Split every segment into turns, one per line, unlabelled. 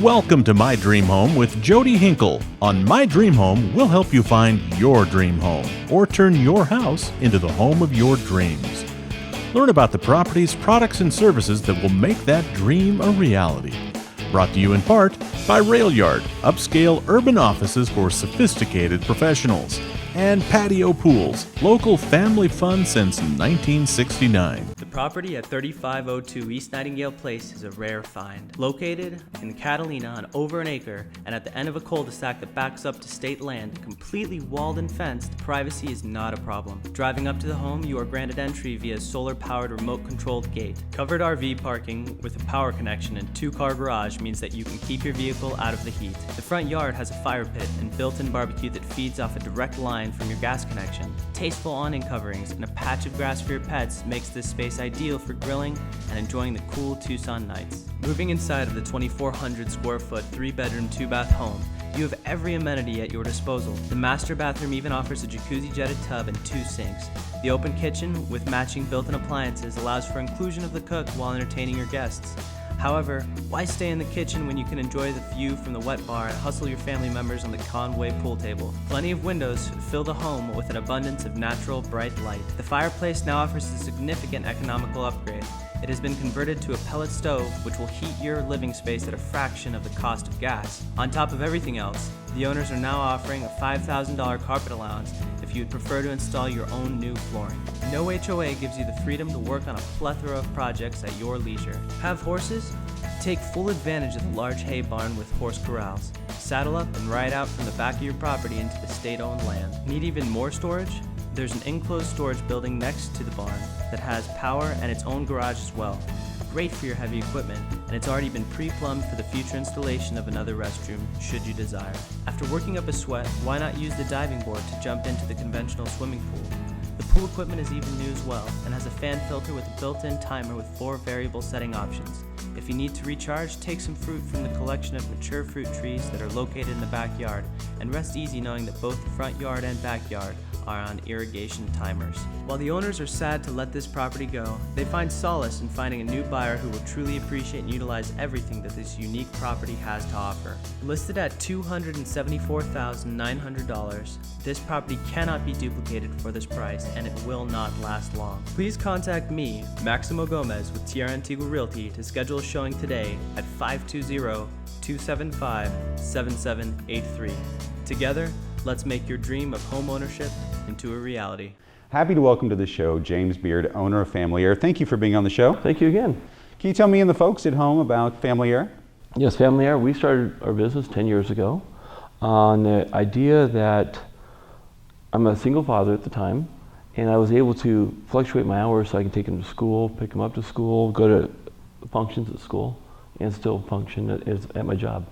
Welcome to My Dream Home with Jody Hinkle. On My Dream Home, we'll help you find your dream home or turn your house into the home of your dreams. Learn about the properties, products, and services that will make that dream a reality. Brought to you in part by RailYard, upscale urban offices for sophisticated professionals, and Patio Pools, local family fun since 1969.
The property at 3502 East Nightingale Place is a rare find. Located in Catalina on over an acre and at the end of a cul-de-sac that backs up to state land, completely walled and fenced, privacy is not a problem. Driving up to the home, you are granted entry via a solar-powered remote-controlled gate. Covered RV parking with a power connection and two-car garage means that you can keep your vehicle out of the heat. The front yard has a fire pit and built-in barbecue that feeds off a direct line from your gas connection. Tasteful awning coverings and a patch of grass for your pets makes this space ideal for grilling and enjoying the cool Tucson nights. Moving inside of the 2,400 square foot 3-bedroom 2-bath home, you have every amenity at your disposal. The master bathroom even offers a jacuzzi jetted tub and 2 sinks. The open kitchen with matching built-in appliances allows for inclusion of the cook while entertaining your guests. However, why stay in the kitchen when you can enjoy the view from the wet bar and hustle your family members on the Conway pool table? Plenty of windows fill the home with an abundance of natural, bright light. The fireplace now offers a significant economical upgrade. It has been converted to a pellet stove, which will heat your living space at a fraction of the cost of gas. On top of everything else, the owners are now offering a $5,000 carpet allowance if you would prefer to install your own new flooring. No HOA gives you the freedom to work on a plethora of projects at your leisure. Have horses? Take full advantage of the large hay barn with horse corrals. Saddle up and ride out from the back of your property into the state-owned land. Need even more storage? There's an enclosed storage building next to the barn that has power and its own garage as well. Great for your heavy equipment, and it's already been pre-plumbed for the future installation of another restroom, should you desire. After working up a sweat, why not use the diving board to jump into the conventional swimming pool? The pool equipment is even new as well, and has a fan filter with a built-in timer with 4 variable setting options. If you need to recharge, take some fruit from the collection of mature fruit trees that are located in the backyard, and rest easy knowing that both the front yard and backyard are on irrigation timers. While the owners are sad to let this property go, they find solace in finding a new buyer who will truly appreciate and utilize everything that this unique property has to offer. Listed at $274,900, this property cannot be duplicated for this price, and it will not last long. Please contact me, Maximo Gomez with Tierra Antigua Realty, to schedule a showing today at 520-275-7783. Together, let's make your dream of home ownership into a reality.
Happy to welcome to the show James Beard, owner of Family Air. Thank you for being on the show.
Thank you again.
Can you tell me and the folks at home about Family Air?
Yes, Family Air, we started our business 10 years ago on the idea that I'm a single father at the time, and I was able to fluctuate my hours so I can take them to school, pick them up to school, go to functions at school, and still function at my job.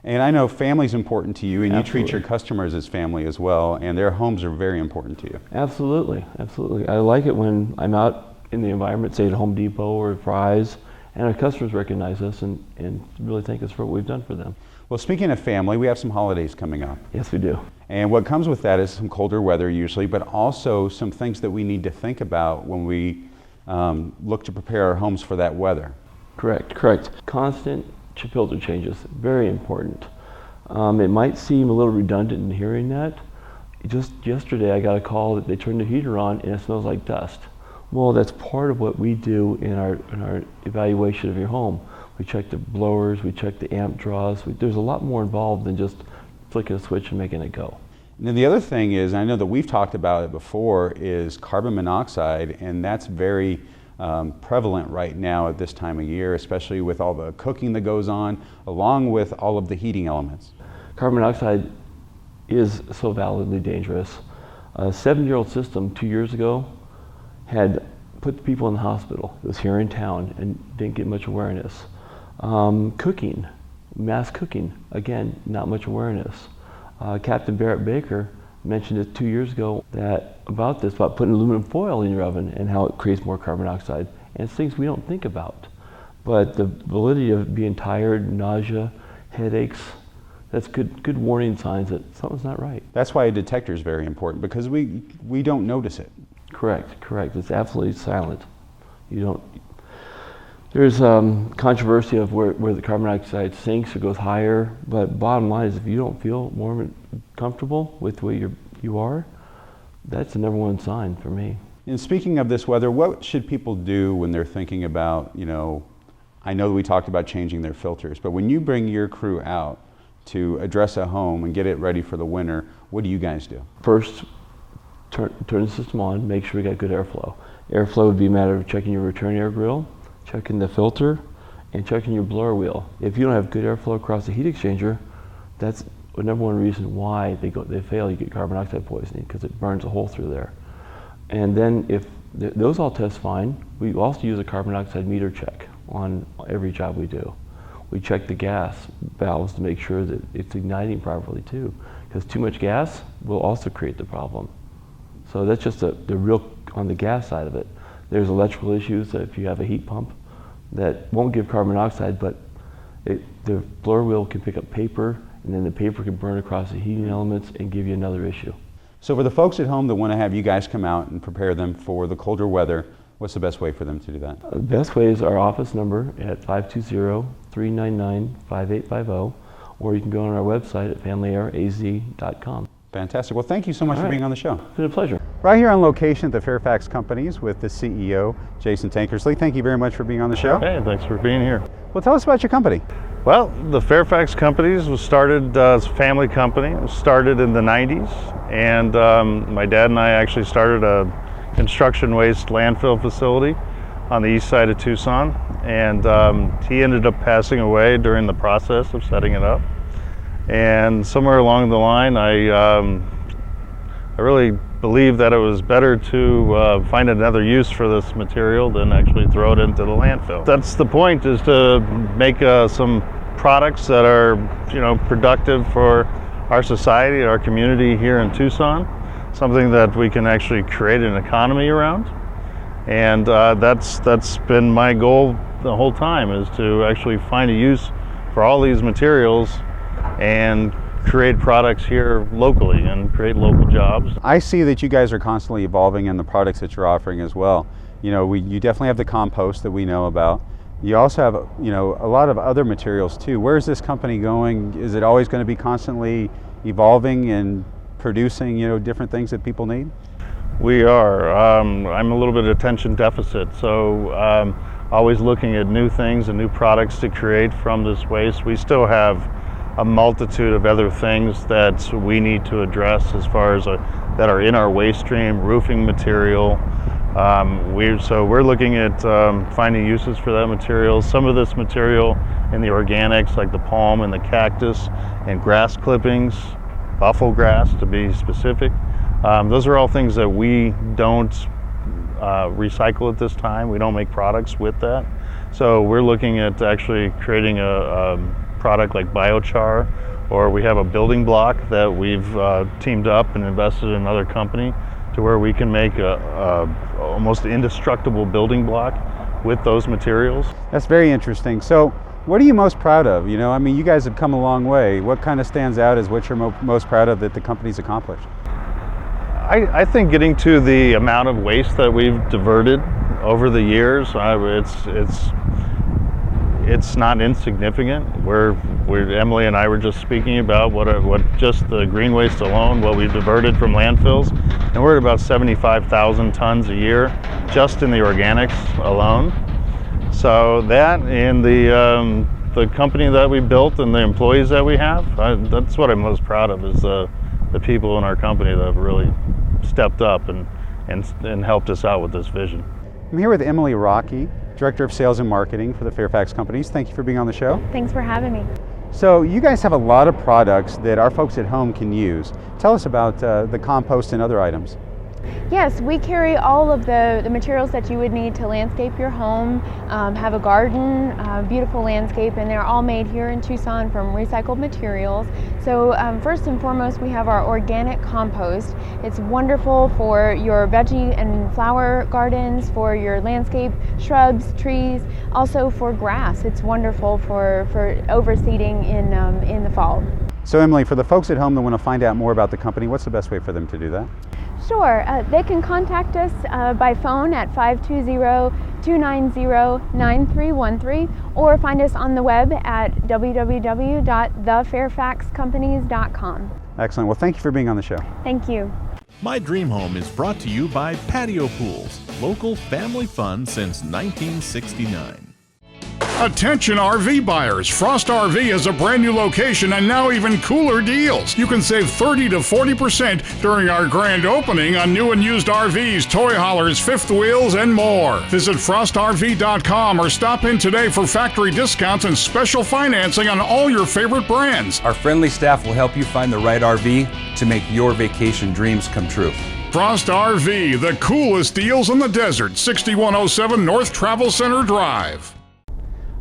And I know family's important to you, and
Absolutely.
you treat your customers as family as well, and their homes are very important to you.
Absolutely, absolutely. I like it when I'm out in the environment, say at Home Depot or Fry's, and our customers recognize us and really thank us for what we've done for them.
Well, speaking of family, we have some holidays coming up.
Yes, we do.
And what comes with that is some colder weather usually, but also some things that we need to think about when we look to prepare our homes for that weather.
Correct. Constant filter changes, very important. It might seem a little redundant in hearing that. Just yesterday I got a call that they turned the heater on and it smells like dust. Well, that's part of what we do in our evaluation of your home. We check the blowers, we check the amp draws. There's a lot more involved than just flicking a switch and making it go.
And then the other thing is, I know that we've talked about it before, is carbon monoxide, and that's very prevalent right now at this time of year, especially with all the cooking that goes on, along with all of the heating elements.
Carbon monoxide is so validly dangerous. A 7-year-old system 2 years ago had put people in the hospital. It was here in town and didn't get much awareness. Cooking, mass cooking, again, not much awareness. Captain Barrett Baker mentioned it 2 years ago about putting aluminum foil in your oven and how it creates more carbon dioxide. And it's things we don't think about. But the validity of being tired, nausea, headaches, that's good warning signs that something's not right.
That's why a detector is very important, because we don't notice it.
Correct. It's absolutely silent. You don't. There's controversy of where the carbon dioxide sinks or goes higher, but bottom line is if you don't feel more comfortable with the way you are, that's the number one sign for me.
And speaking of this weather, what should people do when they're thinking about, I know that we talked about changing their filters, but when you bring your crew out to address a home and get it ready for the winter, what do you guys do?
First, turn the system on, make sure we got good airflow. Airflow would be a matter of checking your return air grill, checking the filter, and checking your blower wheel. If you don't have good airflow across the heat exchanger, that's the number one reason why they fail. You get carbon dioxide poisoning because it burns a hole through there. And then if those all test fine, we also use a carbon dioxide meter check on every job we do. We check the gas valves to make sure that it's igniting properly too, because too much gas will also create the problem. So that's just the real on the gas side of it. There's electrical issues that if you have a heat pump that won't give carbon dioxide, but the blower wheel can pick up paper, and then the paper can burn across the heating elements and give you another issue.
So for the folks at home that want to have you guys come out and prepare them for the colder weather, what's the best way for them to do that?
The best way is our office number at 520-399-5850, or you can go on our website at familyaraz.com.
Fantastic. Well, thank you so much for being on the show.
It's been a pleasure.
Right here on location at the Fairfax Companies with the CEO, Jason Tankersley. Thank you very much for being on the show.
Hey, thanks for being here.
Well, tell us about your company.
Well, the Fairfax Companies was started as a family company. It was started in the 90s, and my dad and I actually started a construction waste landfill facility on the east side of Tucson, and he ended up passing away during the process of setting it up. And somewhere along the line, I really believed that it was better to find another use for this material than actually throw it into the landfill. That's the point, is to make some products that are, productive for our society, our community here in Tucson, something that we can actually create an economy around. And that's been my goal the whole time, is to actually find a use for all these materials and create products here locally and create local jobs.
I see that you guys are constantly evolving in the products that you're offering as well. You definitely have the compost that we know about. You also have, a lot of other materials too. Where is this company going? Is it always going to be constantly evolving and producing, different things that people need?
We are. I'm a little bit attention deficit, so always looking at new things and new products to create from this waste. We still have a multitude of other things that we need to address as far as that are in our waste stream, roofing material. So we're looking at finding uses for that material. Some of this material in the organics, like the palm and the cactus and grass clippings, buffalo grass to be specific. Those are all things that we don't recycle at this time. We don't make products with that. So we're looking at actually creating a product like biochar, or we have a building block that we've teamed up and invested in another company to where we can make a almost indestructible building block with those materials.
That's very interesting. So what are you most proud of? You guys have come a long way. What kind of stands out as what you're most proud of that the company's accomplished?
I think getting to the amount of waste that we've diverted over the years, it's not insignificant. Emily and I were just speaking about what just the green waste alone, what we've diverted from landfills, and we're at about 75,000 tons a year just in the organics alone. So that and the company that we built and the employees that we have, that's what I'm most proud of, is the people in our company that have really stepped up and helped us out with this vision.
I'm here with Emily Rocky, Director of Sales and Marketing for the Fairfax Companies. Thank you for being on the show.
Thanks for having me.
So you guys have a lot of products that our folks at home can use. Tell us about the compost and other items.
Yes, we carry all of the materials that you would need to landscape your home, have a garden, beautiful landscape, and they're all made here in Tucson from recycled materials. So first and foremost, we have our organic compost. It's wonderful for your veggie and flower gardens, for your landscape, shrubs, trees, also for grass. It's wonderful for overseeding in the fall.
So Emily, for the folks at home that want to find out more about the company, what's the best way for them to do that?
Sure. They can contact us by phone at 520-290-9313 or find us on the web at www.thefairfaxcompanies.com.
Excellent. Well, thank you for being on the show.
Thank you.
My Dream Home is brought to you by Patio Pools, local family fun since 1969.
Attention RV buyers, Frost RV has a brand new location and now even cooler deals. You can save 30 to 40% during our grand opening on new and used RVs, toy haulers, fifth wheels, and more. Visit FrostRV.com or stop in today for factory discounts and special financing on all your favorite brands.
Our friendly staff will help you find the right RV to make your vacation dreams come true.
Frost RV, the coolest deals in the desert, 6107 North Travel Center Drive.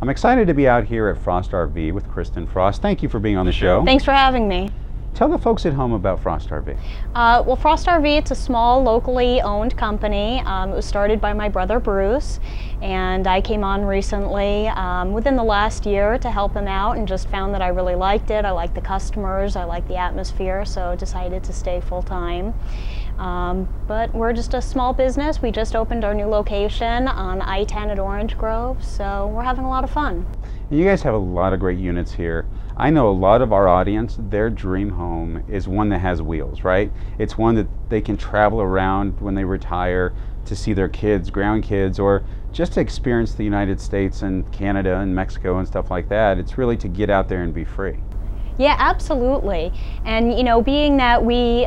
I'm excited to be out here at Frost RV with Kristin Frost. Thank you for being on the show.
Thanks for having me.
Tell the folks at home about Frost RV.
Well, Frost RV, it's a small, locally owned company. It was started by my brother Bruce, and I came on recently within the last year to help him out, and just found that I really liked it. I liked the customers, I liked the atmosphere, so decided to stay full-time. But we're just a small business. We just opened our new location on I-10 at Orange Grove, so we're having a lot of fun.
You guys have a lot of great units here. I know a lot of our audience, their dream home is one that has wheels, right? It's one that they can travel around when they retire to see their kids, grandkids, or just to experience the United States and Canada and Mexico and stuff like that. It's really to get out there and be free.
Yeah, absolutely. And you know, being that we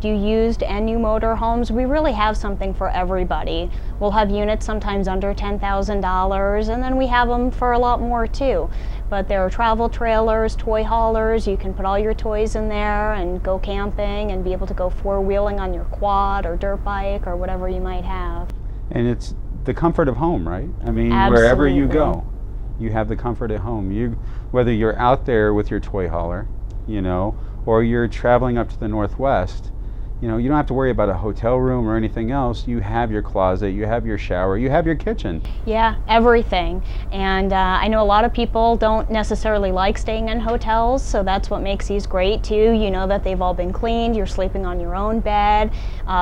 do used and new motor homes, we really have something for everybody. We'll have units sometimes under $10,000, and then we have them for a lot more too. But there are travel trailers, toy haulers. You can put all your toys in there and go camping and be able to go four-wheeling on your quad or dirt bike or whatever you might have.
And it's the comfort of home, right? I mean,
Absolutely.
Wherever you go, you have the comfort at home. Whether you're out there with your toy hauler, or you're traveling up to the Northwest, you don't have to worry about a hotel room or anything else. You have your closet, you have your shower, you have your kitchen.
Yeah, everything. And I know a lot of people don't necessarily like staying in hotels, so that's what makes these great too. You know that they've all been cleaned, you're sleeping on your own bed.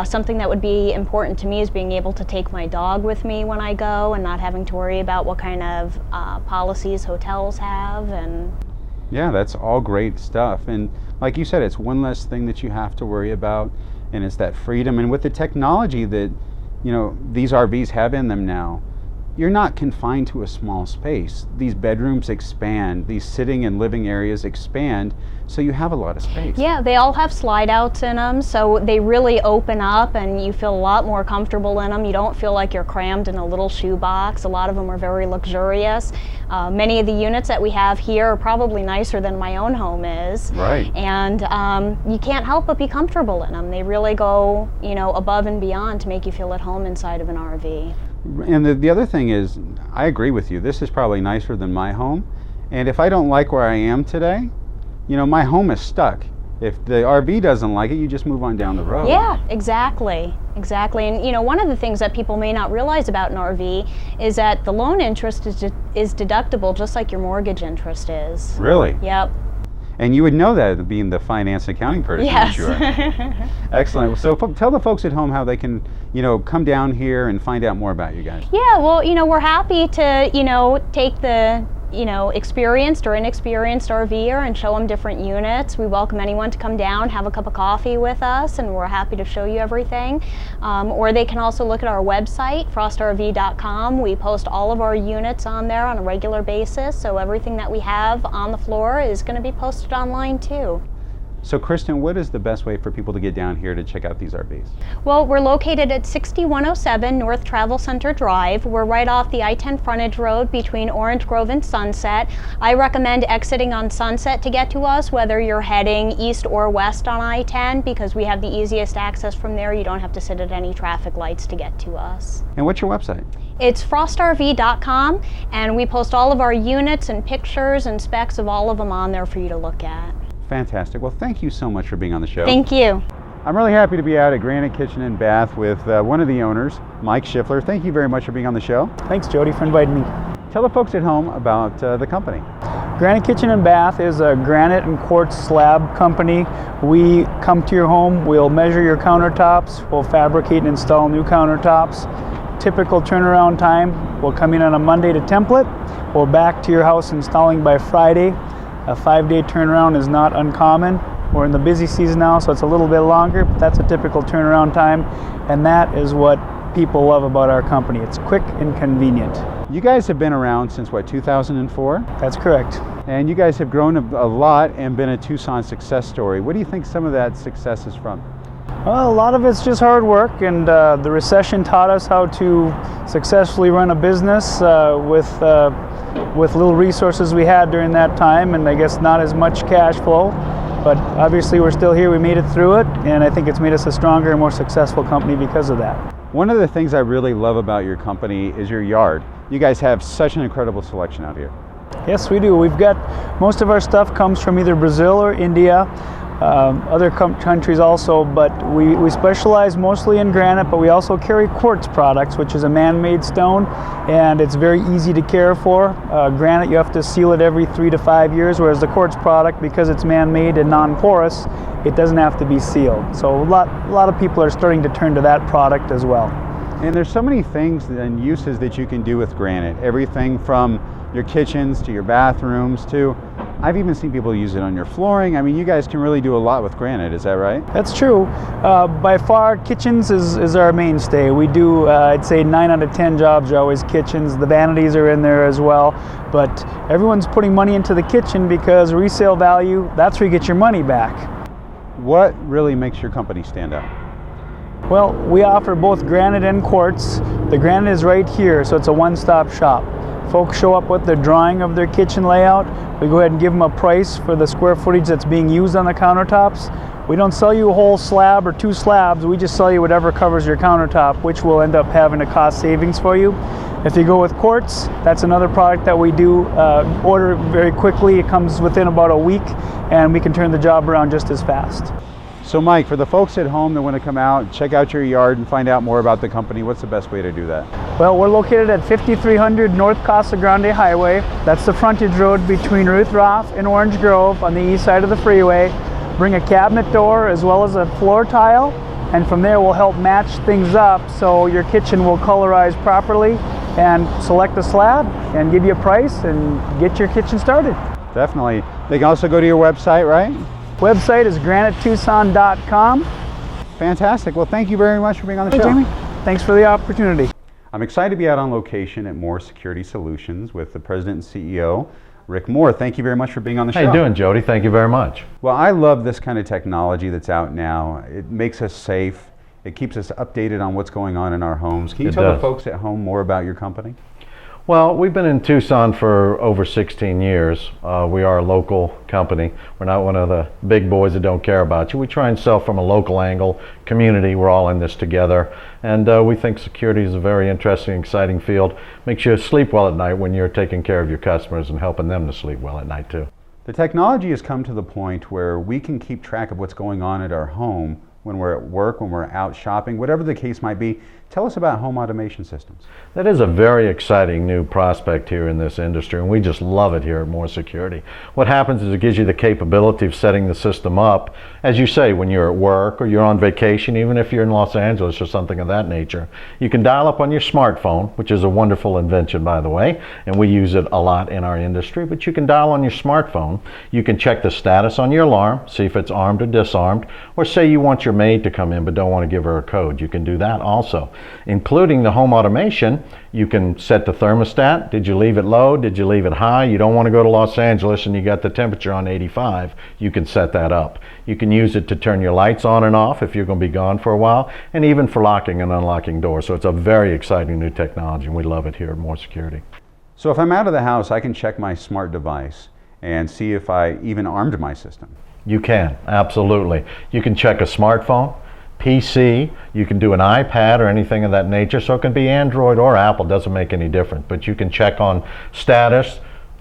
Something that would be important to me is being able to take my dog with me when I go and not having to worry about what kind of policies hotels have. And
yeah, that's all great stuff. And like you said, it's one less thing that you have to worry about, and it's that freedom. And with the technology that these RVs have in them now, you're not confined to a small space. These bedrooms expand, these sitting and living areas expand, so you have a lot of space.
Yeah, they all have slide outs in them, so they really open up and you feel a lot more comfortable in them. You don't feel like you're crammed in a little shoebox. A lot of them are very luxurious. Many of the units that we have here are probably nicer than my own home is.
Right.
And you can't help but be comfortable in them. They really go, above and beyond to make you feel at home inside of an RV.
And the other thing is, I agree with you, this is probably nicer than my home. And if I don't like where I am today, my home is stuck. If the RV doesn't like it, you just move on down the road.
Yeah, exactly. And one of the things that people may not realize about an RV is that the loan interest is deductible just like your mortgage interest is.
Really?
Yep.
And you would know that, being the finance and accounting person.
Yes.
Sure. Excellent. So tell the folks at home how they can, come down here and find out more about you guys.
Yeah, well, we're happy to, take the, experienced or inexperienced RVer and show them different units. We welcome anyone to come down, have a cup of coffee with us, and we're happy to show you everything. Or they can also look at our website, FrostRV.com. We post all of our units on there on a regular basis, so everything that we have on the floor is going to be posted online too.
So Kristin, what is the best way for people to get down here to check out these RVs?
Well, we're located at 6107 North Travel Center Drive. We're right off the I-10 frontage road between Orange Grove and Sunset. I recommend exiting on Sunset to get to us, whether you're heading east or west on I-10, because we have the easiest access from there. You don't have to sit at any traffic lights to get to us.
And what's your website?
It's FrostRV.com, and we post all of our units and pictures and specs of all of them on there for you to look at.
Fantastic. Well, thank you so much for being on the show.
Thank you.
I'm really happy to be out at Granite Kitchen and Bath with one of the owners, Mike Schiffler. Thank you very much for being on the show.
Thanks, Jody, for inviting me.
Tell the folks at home about the company.
Granite Kitchen and Bath is a granite and quartz slab company. We come to your home, we'll measure your countertops, we'll fabricate and install new countertops. Typical turnaround time, we'll come in on a Monday to template. We're back to your house installing by Friday. A 5-day turnaround is not uncommon. We're in the busy season now, so it's a little bit longer, but that's a typical turnaround time, and that is what people love about our company. It's quick and convenient.
You guys have been around since what, 2004?
That's correct.
And you guys have grown a lot and been a Tucson success story. What do you think some of that success is from?
Well, a lot of it's just hard work, and the recession taught us how to successfully run a business with little resources we had during that time, and I guess not as much cash flow. But obviously we're still here, we made it through it, and I think it's made us a stronger and more successful company because of that.
One of the things I really love about your company is your yard. You guys have such an incredible selection out here.
Yes, we do. We've got, most of our stuff comes from either Brazil or India, other countries also, but we specialize mostly in granite, but we also carry quartz products, which is a man-made stone, and it's very easy to care for. Granite, you have to seal it every 3 to 5 years, whereas the quartz product, because it's man-made and non-porous, it doesn't have to be sealed. So a lot of people are starting to turn to that product as well.
And there's so many things and uses that you can do with granite. Everything from your kitchens to your bathrooms to, I've even seen people use it on your flooring. I mean, you guys can really do a lot with granite, is that right?
That's true. By far, kitchens is our mainstay. We do, I'd say 9 out of 10 jobs are always kitchens. The vanities are in there as well. But everyone's putting money into the kitchen because resale value, that's where you get your money back.
What really makes your company stand out?
Well, we offer both granite and quartz. The granite is right here, so it's a one-stop shop. Folks show up with their drawing of their kitchen layout. We go ahead and give them a price for the square footage that's being used on the countertops. We don't sell you a whole slab or 2 slabs, we just sell you whatever covers your countertop, which will end up having a cost savings for you. If you go with quartz, that's another product that we do order very quickly. It comes within about a week, and we can turn the job around just as fast.
So Mike, for the folks at home that want to come out, check out your yard and find out more about the company, what's the best way to do that?
Well, we're located at 5300 North Casa Grande Highway. That's the frontage road between Ruth Roth and Orange Grove on the east side of the freeway. Bring a cabinet door as well as a floor tile, and from there we'll help match things up so your kitchen will colorize properly, and select a slab and give you a price and get your kitchen started.
Definitely. They can also go to your website, right?
Website is granitetucson.com.
Fantastic. Well, thank you very much for being on the show.
Jamie, thanks for the opportunity.
I'm excited to be out on location at Moore Security Solutions with the President and CEO, Rick Moore. Thank you very much for being on the show.
How you doing, Jody? Thank you very much.
Well, I love this kind of technology that's out now. It makes us safe. It keeps us updated on what's going on in our homes. Can you tell the folks at home more about your company?
Well, we've been in Tucson for over 16 years. We are a local company. We're not one of the big boys that don't care about you. We try and sell from a local angle, community. We're all in this together. And we think security is a very interesting, exciting field. Makes you sleep well at night when you're taking care of your customers and helping them to sleep well at night too.
The technology has come to the point where we can keep track of what's going on at our home when we're at work, when we're out shopping, whatever the case might be. Tell us about home automation systems.
That is a very exciting new prospect here in this industry, and we just love it here at Moore Security. What happens is it gives you the capability of setting the system up, as you say, when you're at work or you're on vacation, even if you're in Los Angeles or something of that nature. You can dial up on your smartphone, which is a wonderful invention, by the way, and we use it a lot in our industry, but you can dial on your smartphone. You can check the status on your alarm, see if it's armed or disarmed, or say you want your maid to come in but don't want to give her a code. You can do that also. Including the home automation, you can set the thermostat. Did you leave it low? Did you leave it high? You don't want to go to Los Angeles and you got the temperature on 85. You can set that up. You can use it to turn your lights on and off if you're going to be gone for a while, and even for locking and unlocking doors. So it's a very exciting new technology, and we love it here at Moore Security.
So if I'm out of the house, I can check my smart device and see if I even armed my system.
You can, absolutely. You can check a smartphone, PC, you can do an iPad or anything of that nature, so it can be Android or Apple, doesn't make any difference, but you can check on status,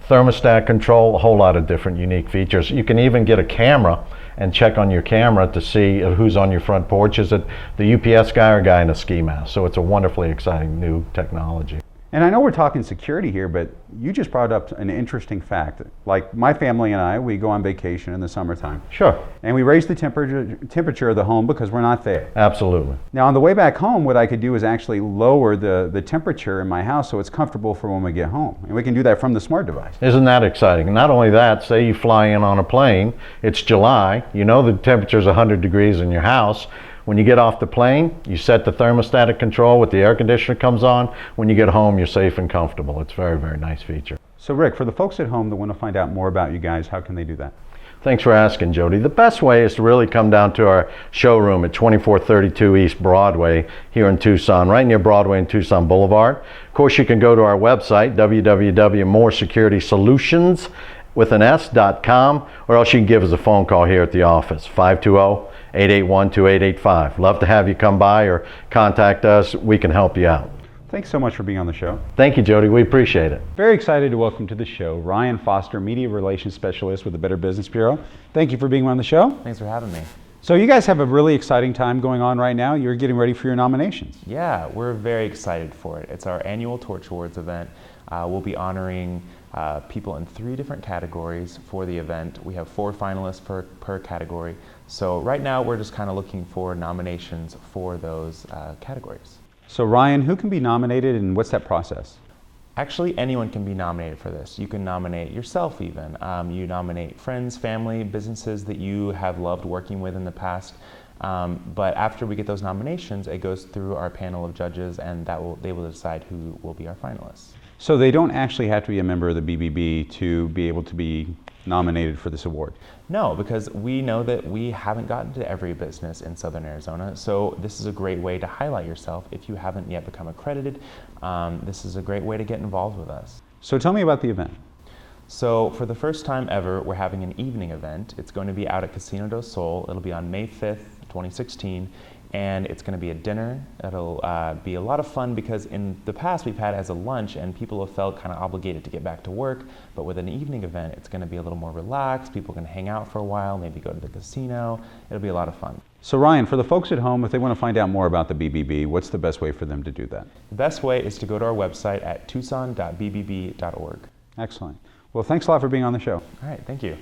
thermostat control, a whole lot of different unique features. You can even get a camera and check on your camera to see who's on your front porch. Is it the UPS guy or a guy in a ski mask? So it's a wonderfully exciting new technology.
And I know we're talking security here, but you just brought up an interesting fact. Like my family and I, we go on vacation in the summertime.
Sure.
And we raise the temperature of the home because we're not there.
Absolutely.
Now on the way back home, what I could do is actually lower the temperature in my house so it's comfortable for when we get home. And we can do that from the smart device.
Isn't that exciting? Not only that, say you fly in on a plane, it's July, you know the temperature's 100 degrees in your house. When you get off the plane, you set the thermostatic control with the air conditioner comes on. When you get home, you're safe and comfortable. It's a very, very nice feature.
So Rick, for the folks at home that want to find out more about you guys, how can they do that?
Thanks for asking, Jody. The best way is to really come down to our showroom at 2432 East Broadway here in Tucson, right near Broadway and Tucson Boulevard. Of course, you can go to our website, www.moresecurity.com, or else you can give us a phone call here at the office, 520-881-2885. Love to have you come by or contact us. We can help you out.
Thanks so much for being on the show.
Thank you, Jody. We appreciate it.
Very excited to welcome to the show Ryan Foster, Media Relations Specialist with the Better Business Bureau. Thank you for being on the show.
Thanks for having me.
So you guys have a really exciting time going on right now. You're getting ready for your nominations.
Yeah, we're very excited for it. It's our annual Torch Awards event. We'll be honoring people in 3 different categories for the event. We have 4 finalists per category. So right now we're just kind of looking for nominations for those categories.
So Ryan, who can be nominated and what's that process?
Actually, anyone can be nominated for this. You can nominate yourself even. You nominate friends, family, businesses that you have loved working with in the past. But after we get those nominations, it goes through our panel of judges and they will decide who will be our finalists.
So they don't actually have to be a member of the BBB to be able to be nominated for this award?
No, because we know that we haven't gotten to every business in Southern Arizona, so this is a great way to highlight yourself. If you haven't yet become accredited, this is a great way to get involved with us.
So tell me about the event.
So for the first time ever, we're having an evening event. It's going to be out at Casino del Sol. It'll be on May 5th, 2016. And it's going to be a dinner. It'll be a lot of fun because in the past we've had it as a lunch and people have felt kind of obligated to get back to work. But with an evening event, it's going to be a little more relaxed. People can hang out for a while, maybe go to the casino. It'll be a lot of fun.
So Ryan, for the folks at home, if they want to find out more about the BBB, what's the best way for them to do that?
The best way is to go to our website at tucson.bbb.org.
Excellent. Well, thanks a lot for being on the show.
All right, thank you.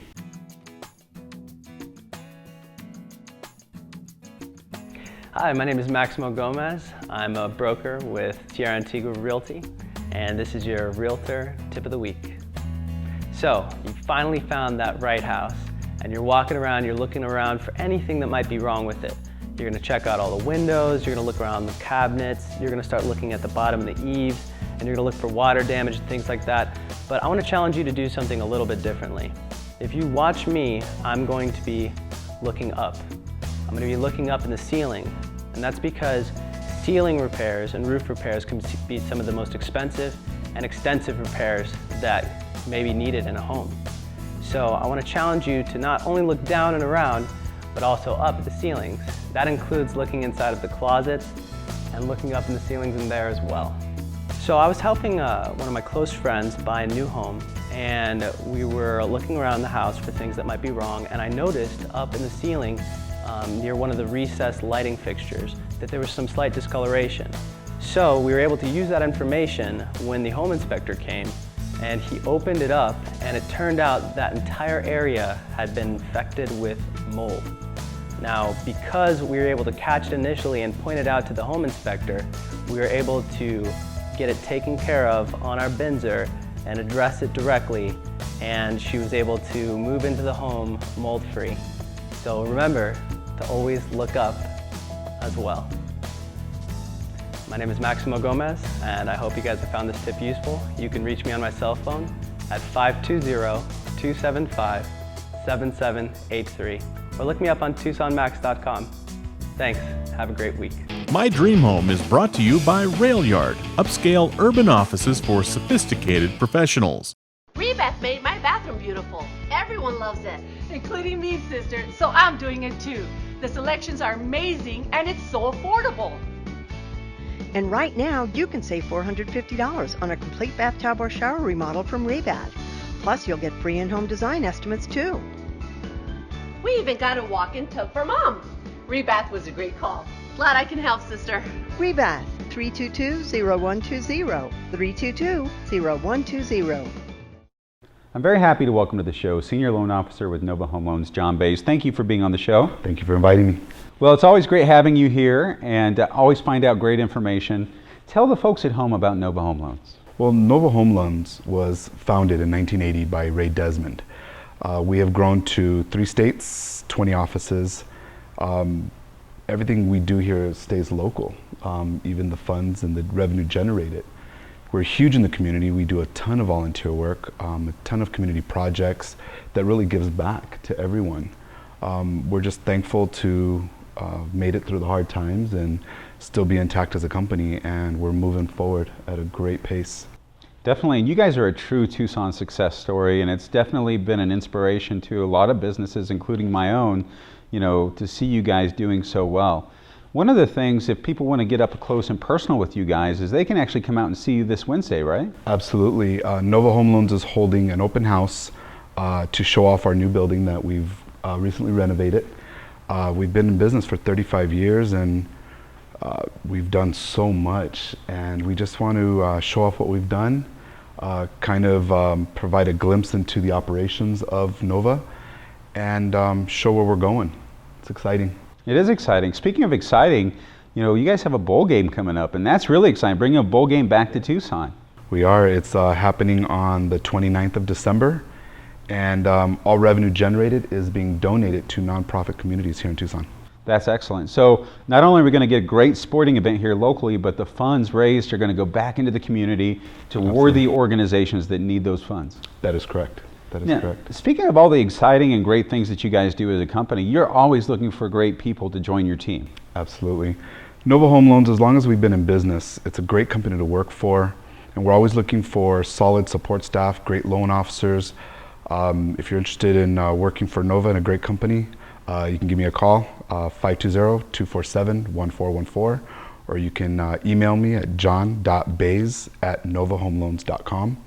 Hi, my name is Maximo Gomez. I'm a broker with Tierra Antigua Realty, and this is your Realtor Tip of the Week. So, you finally found that right house, and you're walking around, you're looking around for anything that might be wrong with it. You're gonna check out all the windows, you're gonna look around the cabinets, you're gonna start looking at the bottom of the eaves, and you're gonna look for water damage and things like that. But I wanna challenge you to do something a little bit differently. If you watch me, I'm going to be looking up. I'm going to be looking up in the ceiling, and that's because ceiling repairs and roof repairs can be some of the most expensive and extensive repairs that may be needed in a home. So I want to challenge you to not only look down and around, but also up at the ceilings. That includes looking inside of the closets and looking up in the ceilings in there as well. So I was helping one of my close friends buy a new home, and we were looking around the house for things that might be wrong, and I noticed up in the ceiling near one of the recessed lighting fixtures that there was some slight discoloration. So we were able to use that information when the home inspector came, and he opened it up, and it turned out that entire area had been infected with mold. Now, because we were able to catch it initially and point it out to the home inspector, we were able to get it taken care of on our Binzer and address it directly, and she was able to move into the home mold-free. So remember to always look up as well. My name is Maximo Gomez, and I hope you guys have found this tip useful. You can reach me on my cell phone at 520-275-7783, or look me up on TucsonMax.com. Thanks. Have a great week.
My Dream Home is brought to you by Railyard, upscale urban offices for sophisticated professionals.
Rebeth made my bathroom beautiful. Everyone loves it, including me, sister, so I'm doing it too. The selections are amazing and it's so affordable.
And right now, you can save $450 on a complete bathtub or shower remodel from Rebeth. Plus, you'll get free in-home design estimates too.
We even got a walk-in tub for Mom. Rebeth was a great call. Glad I can help, sister.
Rebath, 322-0120, 322-0120.
I'm very happy to welcome to the show Senior Loan Officer with Nova Home Loans, John Bayze. Thank you for being on the show.
Thank you for inviting me.
Well, it's always great having you here and always find out great information. Tell the folks at home about Nova Home Loans.
Well, Nova Home Loans was founded in 1980 by Ray Desmond. We have grown to 3 states, 20 offices. Everything we do here stays local, even the funds and the revenue generated. We're huge in the community. We do a ton of volunteer work, a ton of community projects that really gives back to everyone. We're just thankful to made it through the hard times and still be intact as a company, and we're moving forward at a great pace.
Definitely, and you guys are a true Tucson success story, and it's definitely been an inspiration to a lot of businesses, including my own, you know, to see you guys doing so well. One of the things, if people want to get up close and personal with you guys, is they can actually come out and see you this Wednesday, right?
Absolutely. Nova Home Loans is holding an open house to show off our new building that we've recently renovated. We've been in business for 35 years and we've done so much, and we just want to show off what we've done, provide a glimpse into the operations of Nova, and show where we're going. It's exciting.
It is exciting. Speaking of exciting, you know, you guys have a bowl game coming up, and that's really exciting, bringing a bowl game back to Tucson.
We are. It's happening on the 29th of December, and all revenue generated is being donated to nonprofit communities here in Tucson.
That's excellent. So not only are we going to get a great sporting event here locally, but the funds raised are going to go back into the community to worthy organizations that need those funds.
That is correct. That is correct.
Speaking of all the exciting and great things that you guys do as a company, you're always looking for great people to join your team.
Absolutely. Nova Home Loans, as long as we've been in business, it's a great company to work for, and we're always looking for solid support staff, great loan officers. If you're interested in working for Nova and a great company, you can give me a call, 520-247-1414, or you can email me at john.bayze@novahomeloans.com.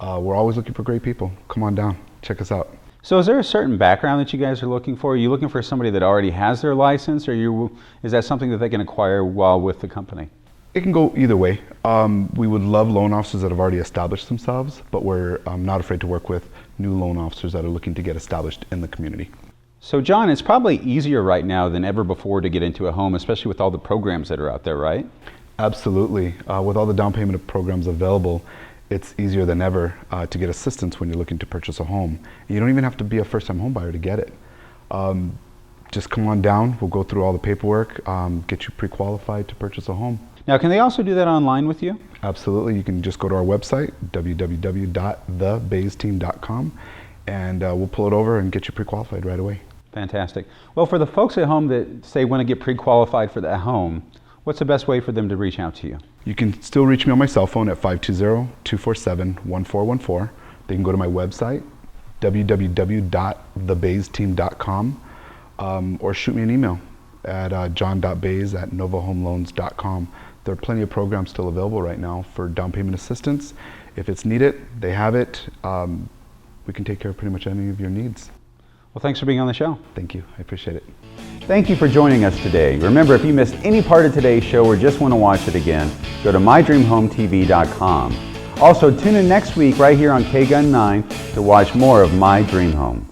We're always looking for great people. Come on down, check us out.
So is there a certain background that you guys are looking for? Are you looking for somebody that already has their license, or is that something that they can acquire while with the company?
It can go either way. We would love loan officers that have already established themselves, but we're not afraid to work with new loan officers that are looking to get established in the community.
So John, it's probably easier right now than ever before to get into a home, especially with all the programs that are out there, right?
Absolutely. With all the down payment programs available, it's easier than ever to get assistance when you're looking to purchase a home. And you don't even have to be a first-time home buyer to get it. Just come on down, we'll go through all the paperwork, get you pre-qualified to purchase a home.
Now, can they also do that online with you?
Absolutely. You can just go to our website, www.thebayzeteam.com, and we'll pull it over and get you pre-qualified right away.
Fantastic. Well, for the folks at home that say want to get pre-qualified for that home, what's the best way for them to reach out to you?
You can still reach me on my cell phone at 520-247-1414. They can go to my website, www.thebayzeteam.com, or shoot me an email at john.bayze@novahomeloans.com. There are plenty of programs still available right now for down payment assistance. If it's needed, they have it. We can take care of pretty much any of your needs.
Well, thanks for being on the show.
Thank you. I appreciate it.
Thank you for joining us today. Remember, if you missed any part of today's show or just want to watch it again, go to mydreamhometv.com. Also, tune in next week right here on KGUN 9 to watch more of My Dream Home.